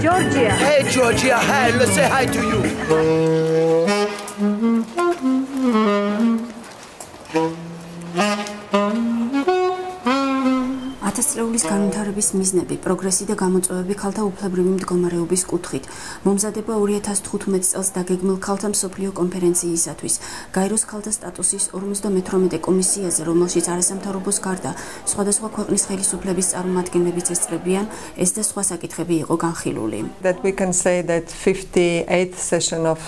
Georgia. Hey, Georgia. Hi. Let's say hi to you. ათასწლეულის განვითარების მიზნები, პროგრესი და გამოწვევები ქალთა უფლებრივი მდგომარეობის კუთხით. მომზადება 2015 წელს დაგეგმილ ქალთა მსოფლიო კონფერენციისათვის. გაეროს ქალთა სტატუსის 58 კომისიაზე, რომელშიც არასამთავრობოს გარდა სხვადასხვა ქვეყნის ხელისუფლების წარმომადგენლებიც ესწრებიან, ეს და სხვა საკითხები იყო განხილული.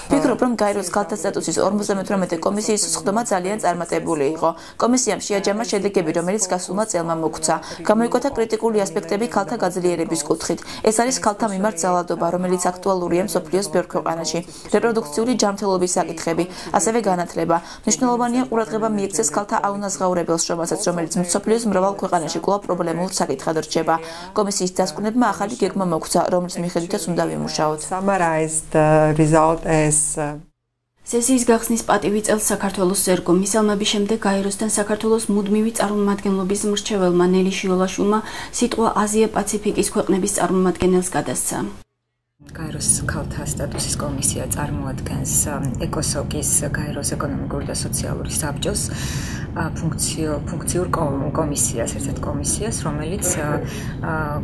ვფიქრობ, რომ გაეროს ქალთა სტატუსის 58 კომისიის სხდომა ძალიან წარმატებული იყო. კომისიამ შეაჯამა შედეგები, რომელიც გასულმა წელმა მოგვცა. გამოიკვეთა კრიტიკული ასპექტები ქალთა გაძლიერების კუთხით. ეს არის ქალთა მიმართ ძალადობა, რომელიც აქტუალურია მსოფლიოს ბევრ ქვეყანაში. რეპროდუქციული ჯანმრთელობის საკითხები, ასევე განათლება. მნიშვნელოვანია ყურადღება მიექცეს ქალთა აუნაზღაურებელ შრომასაც, რომელიც მსოფლიოს მრავალ ქვეყანაში კვლავ პრობლემულ საკითხად რჩება. კომისიის დასკვნებმა ახალი გეგმა მოგვცა, რომლის მიხედვითაც უნდა ვიმუშაოთ. სესიის გახსნის პატივი წელს საქართველოს ერგო მისალმების შემდეგ გაეროსთან საქართველოს მუდმივი წარმომადგენლობის მრჩეველმა ნელი შიოლაშვილმა სიტყვა აზია-პაციფიკის ქვეყნების წარმომადგენელს გადასცა. გაეროს ქალთა სტატუსის კომისია წარმოადგენს ეკოსოკის გაეროს ეკონომიკური და სოციალური საბჭოს ფუნქციურ კომისიას, ერთ-ერთ კომისიას, რომელიც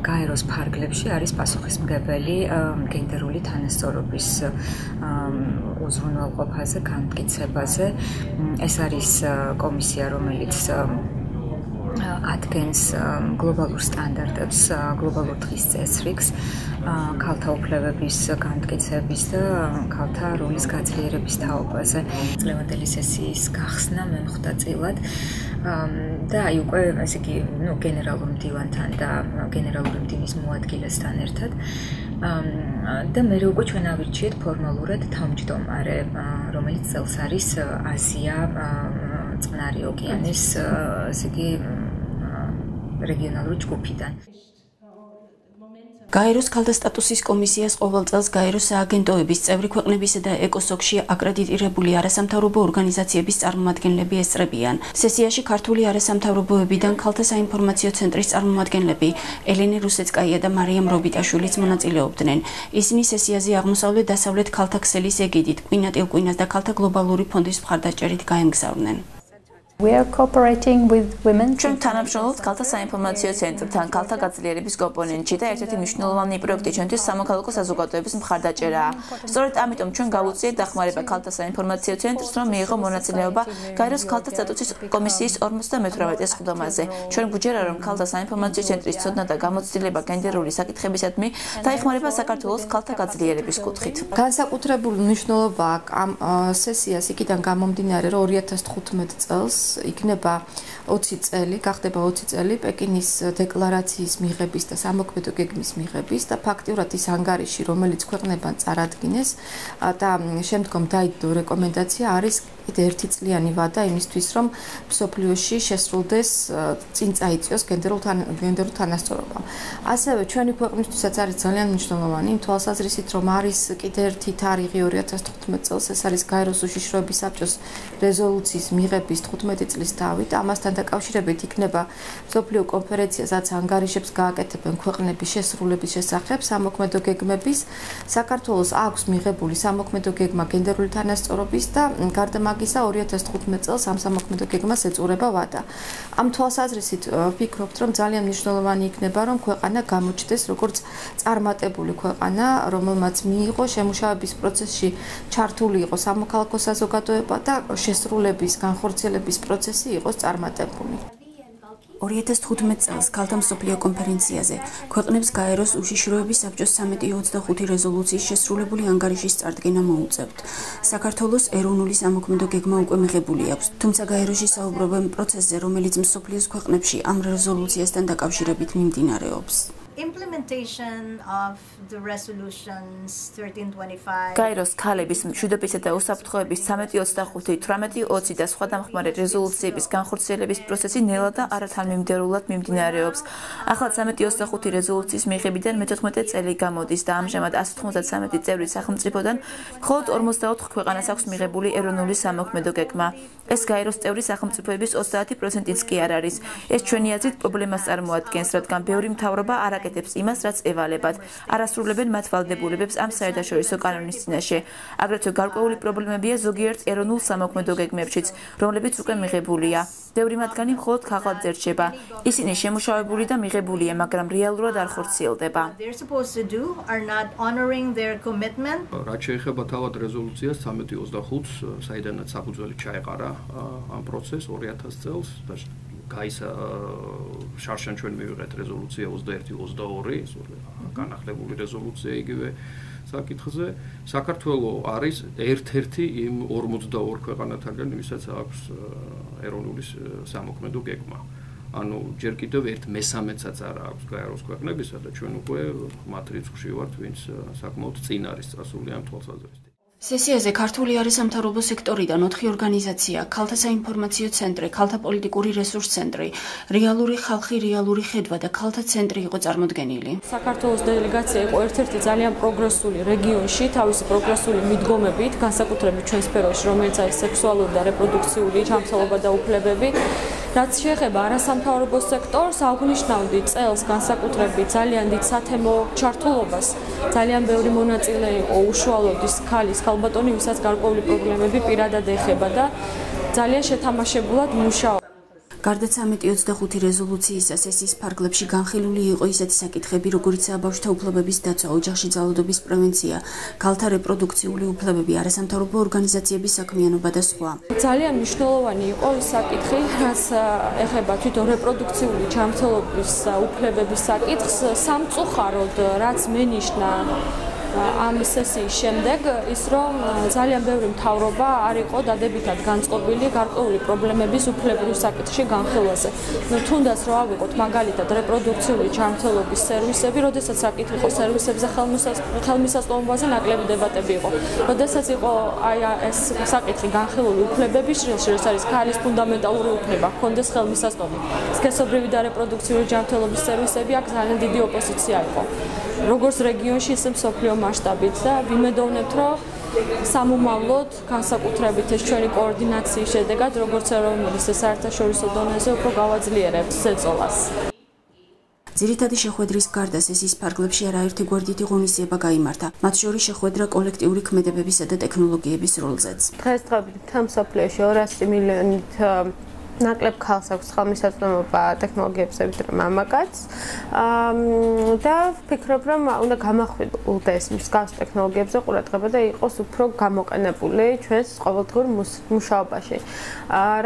გაეროს ფარგლებში არის პასუხისმგებელი გენდერული თანასწორობის უზრუნველყოფაზე, განმტკიცებაზე. ეს არის კომისია, რომელიც ადგენს გლობალურ სტანდარტებს, გლობალურ დღის წესრიგს, ქალთა უფლებების განმტკიცების და ქალთა როლის გაძლიერების თაობაზე. წლევანდელი სესიის გახსნა მემხვდა წილად და აი უკვე ესე იგი, გენერალურ მდივანთან და გენერალური მდივნის მოადგილესთან ერთად და მე უკვე ჩვენ ავირჩიეთ ფორმალურად თავმჯდომარე, რომელიც წელს არის აზია წყნარი ოკეანის ესე იგი რეგიონალური ჯგუფიდან. გაეროს ქალთა სტატუსის კომისიას ყოველ წელს გაეროს სააგენტოების წევრი ქვეყნებისა და ეკოსოკში აკრედიტირებული არასამთავრობო ორგანიზაციების წარმომადგენლები ესწრებიან. სესიაში ქართული არასამთავრობოებიდან ქალთა საინფორმაციო ცენტრის წარმომადგენლები ელენე რუსეცკაია და მარიამ რობიტაშვილიც მონაწილეობდნენ. ისინი სესიაზე აღმოსავლეთ-დასავლეთ ქალთა ქსელის ეგიდით, კვინა ტილკვინას და ქალთა გლობალური ფონდის მხარდაჭერით გაემგზავრნენ. ჩვენ თანამშრომლობთ ქალთა საინფორმაციო ცენტრთან, ქალთა გაძლიერების კომპონენტში და ერთ-ერთი მნიშვნელოვანი პროექტი ჩვენთვის სამოქალაქო საზოგადოების მხარდაჭერაა. სწორედ ამიტომ ჩვენ გავუწიეთ დახმარება ქალთა საინფორმაციო ცენტრს, რომ მიიღო მონაწილეობა გაეროს ქალთა სტატუსის კომისიის 58 სხდომაზე. ჩვენ გვიჯერა, რომ ქალთა საინფორმაციო ცენტრის ცოდნა და გამოცდილება გენდერული საკითხებისადმი დაეხმარება საქართველოს ქალთა გაძლიერების კუთხით. განსაკუთრებული მნიშვნელობა აქვს ამ სესიას იქიდან გამომდინარე, რომ 2015 წელს იქნება 20 წელი, გახდება 20 წელი პეკინის დეკლარაციის მიღების და სამოქმედო გეგმის მიღების და ფაქტიურად ის ანგარიში, რომელიც ქვეყნებთან წარადგინეს და შემდგომ დაიდო რეკომენდაცია არის კიდე ერთი წლიანი ვადა იმისთვის, რომ მსოფლიოში შესრულდეს წინ წაიწიოს გენდერულ თანასწორობა. ასევე ჩვენი ქვეყნისთვისაც არის ძალიან მნიშვნელოვანი იმ თვალსაზრისით, რომ არის კიდე ერთი თარიღი 2015 წელს, ეს არის გაეროს უშიშროების საბჭოს რეზოლუციის მიღების 15 წლის დავით. ამასთან დაკავშირებით იქნება მსოფლიო კონფერენცია, სადაც ანგარიშებს გააკეთებენ ქვეყნების შესრულების შესახებ სამოქმედო გეგმების. საქართველოს აქვს მიღებული სამოქმედო გეგმა გენდერული თანასწორობის და გარდა მაგისა 2015 წელს ამ სამოქმედო გეგმას ეწურება ვადა. ამ თვალსაზრისით ვფიქრობთ, რომ ძალიან მნიშვნელოვანი იქნება, რომ ქვეყანა გამოჩნდეს როგორც წარმატებული ქვეყანა, რომელმაც მიიღო შემუშავების პროცესში ჩართული იყო სამოქალაქო საზოგადოება და შესრულების განხორციელების პროცესი იყოს წარმატებული. 2015 წელს ქალთა მსოფლიო კონფერენციაზე ქვეყნებს გაეროს უშიშროების საბჭოს 1325 რეზოლუციის შესრულებული ანგარიშის წარდგენა მოუწევთ. საქართველოს ეროვნული სამოქმედო გეგმა უკვე მიღებული აქვს, თუმცა გაეროში საუბრობენ პროცესზე, რომელიც მსოფლიოს ქვეყნებში ამ რეზოლუციასთან დაკავშირებით მიმდინარეობს. Implementation of the resolutions 1325 გაეროს ქალების მშვიდობისა და უსაფრთხოების 1325, 1820 და სხვა დამხმარე რეზოლუციების განხორციელების პროცესი ნელა და არათანმიმდევრულად მიმდინარეობს. ახლა 1325 რეზოლუციის მიღებიდან მე-14 წელი გამოდის და ამჟამად 193 წევრი სახელმწიფოდან მხოლოდ 44 ქვეყანას აქვს მიღებული ეროვნული სამოქმედო გეგმა. ეს გაეროს წევრი სახელმწიფოების 30%-იც კი არ არის. ეს ჩვენი აზრით პრობლემას წარმოადგენს, რადგან ბევრი მთავრობა არ აკეთებს იმ იმას, რაც ევალებათ. არასრულებენ მათ ვალდებულებებს ამ საერთაშორისო კანონის წინაშე. აგრეთვე გარკვეული პრობლემებია ზოგიერთ ეროვნულ სამოქმედო გეგმებშიც, რომლებიც უკვე მიღებულია. ბევრი მათგანი მხოლოდ ქაღალდზე რჩება. ისინი შემუშავებული და მიღებულია, მაგრამ რეალურად არ ხორციელდება. რაც შეეხება თავად რეზოლუციას 1325-ს, საიდანაც საფუძველი ჩაეყარა ამ პროცესს 2000 წელს და გაისა შარშან ჩვენ მივიღეთ რეზოლუცია 21-22, განახლებული რეზოლუცია იგივე საკითხზე. საქართველოს არის ერთ-ერთი იმ 42 ქვეყანათაგან, ვისაც აქვს ეროვნული სამოქმედო გეგმა. ანუ ჯერ კიდევ 1/13-საც არ აქვს გაეროს ქვეყნებისა და ჩვენ უკვე მათ რიცხვში ვართ, ვინც საკმაოდ წინ არის წასული ამ თვალსაზრისით. სესიაზე ქართული არასამთავრობო სექტორიდან 4 ორგანიზაცია, ქალთა საინფორმაციო ცენტრი, ქალთა პოლიტიკური რესურს ცენტრი, რეალური ხალხი, რეალური ხედვა და ქალთა ცენტრი იყო წარმოდგენილი. საქართველოს დელეგაცია იყო ერთ-ერთი ძალიან პროგრესული რეგიონში, თავისი პროგრესული მიდგომებით, განსაკუთრებით ჩვენ სფეროში, რომელიც არის სექსუალური და რეპროდუქციული ჯანმრთელობა და უფლებები. რაც შეეხება არასამთავრობო სექტორს, აღნიშნავდი წელს განსაკუთრებით ძალიან დიდ სათემო ჩართულობას. ძალიან ბევრი მონაწილე იყო უშუალოდ ის ქალის ქალბატონი, ვისაც გარკვეული პრობლემები პირადად ეხება და ძალიან შეთამაშებულად მუშაობს. გარდა 1325 რეზოლუციისა სესიის ფარგლებში განხილული იყო ისეთი საკითხები, როგორიცაა ბავშვთა უფლებების დაცვა, ოჯახში ძალადობის პრევენცია, ქალთა რეპროდუქციული უფლებები, არასამთავრობო ორგანიზაციების საქმიანობა და სხვა. ძალიან მნიშვნელოვანი იყო ის საკითხი, რაც ეხება თვითონ რეპროდუქციული ჯანმრთელობის უფლებების საკითხს, სამწუხაროდ, რაც მენიშნა ამ სესიის შემდეგ ის რომ ძალიან ბევრი მთავრობა არ იყო დადებითად განწყობილი გარკვეული პრობლემების უფლებრივ საკითხში განხილვაზე. თუნდაც რომ ავიღოთ მაგალითად რეპროდუქციული ჯანმრთელობის სერვისები, როდესაც საკითხი იყო სერვისებზე ხელმისაწვდომობაზე ნაკლები დებატები იყო. როდესაც იყო აი ეს საკითხი განხილული უფლებების შრეში, ეს არის ქალის ფუნდამენტალური უფლება, ჰქონდეს ხელმისაწვდომი. სქესობრივი და რეპროდუქციული ჯანმრთელობის სერვისები აქ ძალიან დიდი ოპოზიცია იყო. როგორც რეგიონში, ისე მსოფლიო მასშტაბით და ვიმედოვნებთ, რომ სამომავლოდ განსაკუთრებით ეს ჩვენი კოორდინაციის შედეგად, როგორც ეროვნული, ისე საერთაშორისო დონეზე უფრო გავაძლიერებთ ზეწოლას. ძირითადი შეხვედრის გარდა სესიის ფარგლებში არაერთი გვერდითი ღონისძიება გაიმართა. მათ შორის შეხვედრა კოლექტიური ქმედებებისა და ტექნოლოგიების როლზეც. დღესდღეობით მთელ მსოფლიოში 200 მილიონით ნაკლებ ქალს აქვს ხელმისაწვდომობა ტექნოლოგიებზე ვიდრე მამაკაცს და ვფიქრობ, რომ უნდა გამახვილდეს მსგავს ტექნოლოგიებზე ყურადღება და იყოს უფრო გამოყენებული ჩვენს ყოველდღიურ მუშაობაში.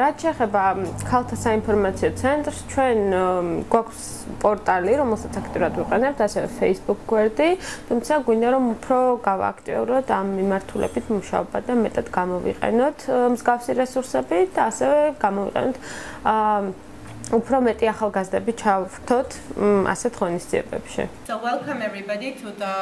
რაც შეეხება ქალთა საინფორმაციო ცენტრს, ჩვენ გვაქვს პორტალი, რომელსაც აქტიურად ვიყენებთ, ასევე Facebook გვერდი, თუმცა გვინდა რომ უფრო გავააქტიუროთ ამ მიმართულებით მუშაობა და მეტად გამოვიყენოთ მსგავსი რესურსები და ასევე გამოვიყენოთ უფრო მეტი ახალგაზრდები ჩავრთოთ ასეთ ღონისძიებებში. So welcome everybody to the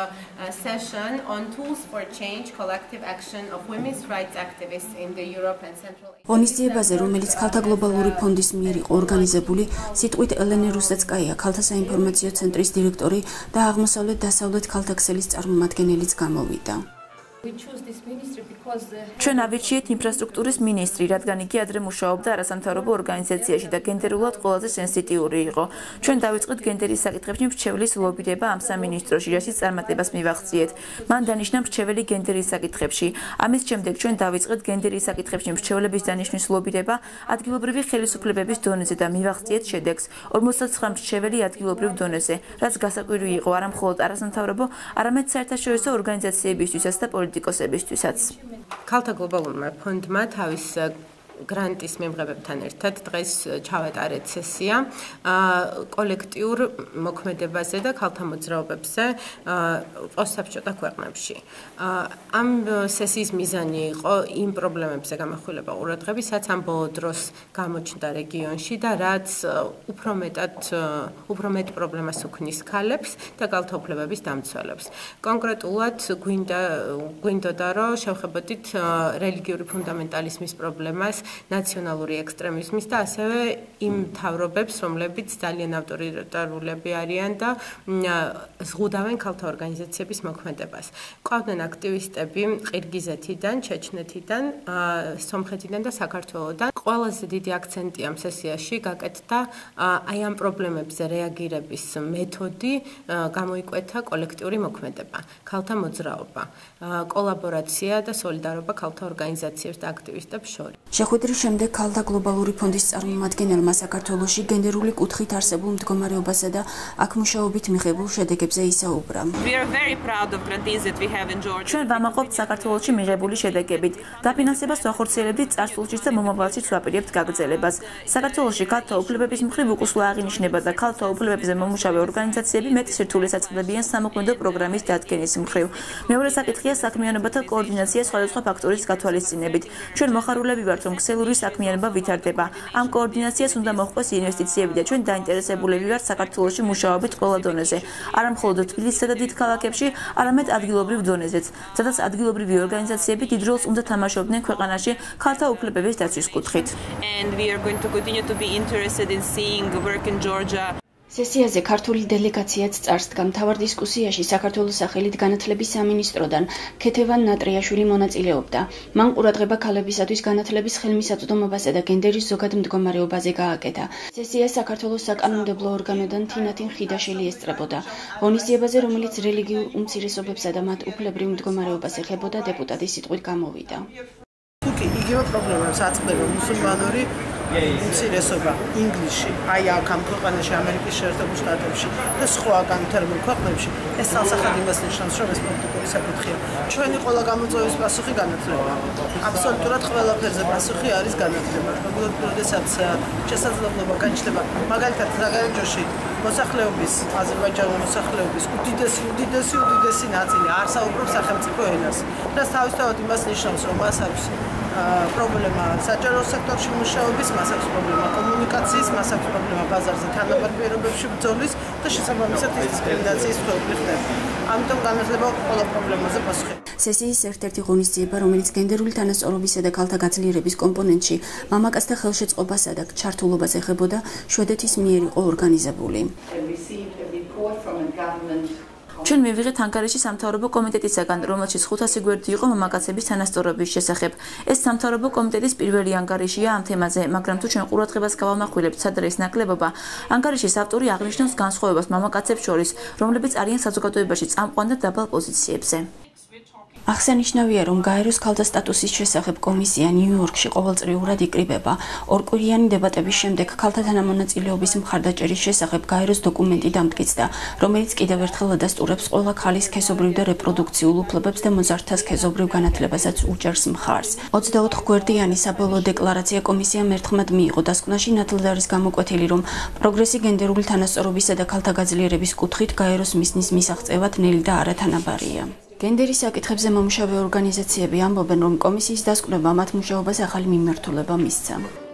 session on tools for change collective action of women's rights activists in the Europe and Central Asia. ღონისძიებაზე, რომელიც ქალთა გლობალური ფონდის მიერ იყო ორგანიზებული, სიტყვით ელენე რუსეცკაია, ქალთა საინფორმაციო ცენტრის დირექტორი და აღმოსავლეთ-დასავლეთ ქალთა ქსელის წარმომადგენელიც გამოვიდა. ჩვენ ავირჩიეთ ინფრასტრუქტურის მინისტრი, რადგან იგი ადრე მუშაობდა არასამთავრობო ორგანიზაციაში და გენდერულად ყველაზე სენსიტიური იყო. ჩვენ დავიწყეთ გენდერის საკითხებში მრჩევლის ლობირება ამ სამინისტროში, რასაც წარმატებას მივაღწიეთ. მან დანიშნა მრჩეველი გენდერის საკითხებში. ამის შემდეგ ჩვენ დავიწყეთ გენდერის საკითხებში მრჩევლების დანიშვნის ლობირება ადგილობრივი ხელისუფლებების დონეზე და მივაღწიეთ შედეგს 59 მრჩეველი ადგილობრივ დონეზე, რაც გასაკვირი იყო არა მხოლოდ არასამთავრობო, არამედ საერთაშორისო ორგანიზაციებისთვისაც და პოლიტიკოსებისთვისაც. ქალთა გლობალურმა ფონდმა თავის გრანტის მიღებებთან ერთად დღეს ჩავატარეთ სესია კოლექტიურ მოქმედებაზე და ქალთა მოძრაობებზე პოსტსაბჭოთა ქვეყნებში. ამ სესიის მიზანი იყო იმ პრობლემებზე გამახვილება ყურადღების, რაც ამ ბოლო დროს გამოჩნდა რეგიონში და რაც უფრო მეტ პრობლემას უქმნის ქალებს და ქალთა უფლებების დამცველებს. კონკრეტულად გვინდოდა, რომ შევხებოდით რელიგიური ფუნდამენტალიზმის პრობლემას ნაციონალური ექსტრემიზმის და ასევე იმ მთავრობებს, რომლებიც ძალიან ავტორიტარულები არიან და ზღუდავენ ქალთა ორგანიზაციების მოქმედებას. ყავდნენ აქტივისტები ყირგიზეთიდან, ჩეჩნეთიდან, სომხეთიდან და საქართველოდან. ყველაზე დიდი აქცენტი ამ სესიაში გაკეთდა აი ამ პრობლემებზე რეაგირების მეთოდი, გამოიკვეთა კოლექტიური მოქმედება, ქალთა მოძრაობა, კოლაბორაცია და სოლიდარობა ქალთა ორგანიზაციებს და აქტივისტებს შორის. შეხვედრის შემდეგ ქალთა გლობალური ფონდის წარმომადგენელმა საქართველოში გენდერული კუთხით არსებულ მდგომარეობასა და აქ მუშაობით მიღებულ შედეგებზე ისაუბრა. ჩვენ ვამაყობთ საქართველოში მიღებული შედეგებით. დაფინანსებას ვახორციელებდით წარსულშიც და მომავალშიც ვაპირებთ გაგრძელებას. საქართველოში ქალთა უფლებების მხრივ უკუსლა აღინიშნება და ქალთა უფლებებზე მომუშავე ორგანიზაციები მეტ სირთულეს აწყდებიან სამოქმედო პროგრამის დადგენის მხრივ. მეორე საკითხია საქმიანობათა კოორდინაცია სხვადასხვა ფაქტორის გათვალისწინებით. ჩვენ მოხარულები ვართ, რომ ქსელური საქმიანობა ვითარდება. ამ კოორდინაციას უნდა მოჰყვეს ინვესტიციები და ჩვენ დაინტერესებულები ვართ საქართველოში მუშაობით ყველა დონეზე. არა მხოლოდ თბილისსა და დიდ ქალაქებში, არამედ ადგილობრივ დონეზეც, სადაც ადგილობრივი ორგანიზაციები დიდ როლს უნდა თამაშობდნენ ქვეყანაში ქალთა უფლებების დაცვის კუთხით. სესიაზე ქართული დელეგაციაც წარსდგა. მთავარ დისკუსიაში საქართველოს სახელით განათლების სამინისტროდან ქეთევან ნატრიაშვილი მონაწილეობდა. მან ყურადღება ქალებისათვის განათლების ხელმისაწვდომობასა და გენდერის ზოგად მდგომარეობაზე გააკეთა. სესიას საქართველოს საკანონმდებლო ორგანოდან თინათინ ხიდაშელი ესწრებოდა. ღონისძიებაზე, რომელიც რელიგიურ უმცირესობებსა და მათ უფლებრივ მდგომარეობას ეხებოდა, დეპუტატის სიტყვით გამოვიდა. თუკი იგივე პრობლემებს აწყდება მუსულმანური უმცირესობა ინგლისში, აი აქ ამ ქვეყანაში, ამერიკის შეერთებულ შტატებში და სხვა განვითარებულ ქვეყნებში, ეს ცალსახად იმას ნიშნავს, რომ ეს პოლიტიკური საკითხია. ჩვენი ყველა გამოწვევის პასუხი განათლებაა. აბსოლუტურად ყველაფერზე პასუხი არის განათლება. როდესაც შესაძლებლობა გაჩნდება, მაგალითად საგარეჯოში მოსახლეობის, აზერბაიჯანული მოსახლეობის უდიდესი ნაწილი არ საუბრობს სახელმწიფო ენას. და თავისთავად იმას ნიშნავს, რომ მას აქვს პრობლემა საჯარო სექტორში მუშაობის, მას აქვს პრობლემა კომუნიკაციის, მას აქვს პრობლემა ბაზარზე თანაბარ პირობებში ბრძოლის და შესაბამისად დისკრიმინაციის მსხვერპლი ხდება. ამიტომ განათლება ყველა პრობლემაზე პასუხი. სესიის ერთ-ერთი ღონისძიება, რომელიც გენდერული თანასწორობისა და ქალთა გაძლიერების კომპონენტში მამაკაცთა ხელშეწყობასა და ჩართულობას ეხებოდა, შვედეთის მიერ იყო ორგანიზებული. ჩვენ მივიღეთ ანგარიში სამთავრობო კომიტეტისაგან, რომელშიც 500 გვერდი იყო მამაკაცების თანასწორობის შესახებ. ეს სამთავრობო კომიტეტის პირველი ანგარიშია ამ თემაზე, მაგრამ თუ ჩვენ ყურადღებას გავამახვილებთ, სად არის ნაკლებობა, ანგარიშის ავტორი აღნიშნავს განსხვავებას მამაკაცებს შორის, რომლებიც არიან საზოგადოებაში წამყვან და დაბალ პოზიციებზე. აღსანიშნავია, რომ გაეროს ქალთა სტატუსის შესახებ კომისია ნიუ-იორკში ყოველწლიურად იკრიბება. ორკვირიანი დებატების შემდეგ ქალთა თანამონაწილეობის მხარდაჭერის შესახებ გაეროს დოკუმენტი დამტკიცდა, რომელიც კიდევ ერთხელ ადასტურებს ყველა ქალის სქესობრივ და რეპროდუქციულ უფლებებს და მოზარდთა სქესობრივ განათლებასაც უჭერს მხარს. 24 გვერდიანი საბოლოო დეკლარაცია კომისიამ ერთხმად მიიღო. დასკვნაში ნათლად არის გამოკვეთილი, რომ პროგრესი გენდერული თანასწორობისა და ქალთა გაძლიერების კუთხით გაეროს მისნის მისაღწევად ნელი და არათანაბარია. გენდერის საკითხებზე მომუშავე ორგანიზაციები ამბობენ, რომ კომისიის დასკვნებმა მათ მუშაობას ახალი მიმართულება მისცა.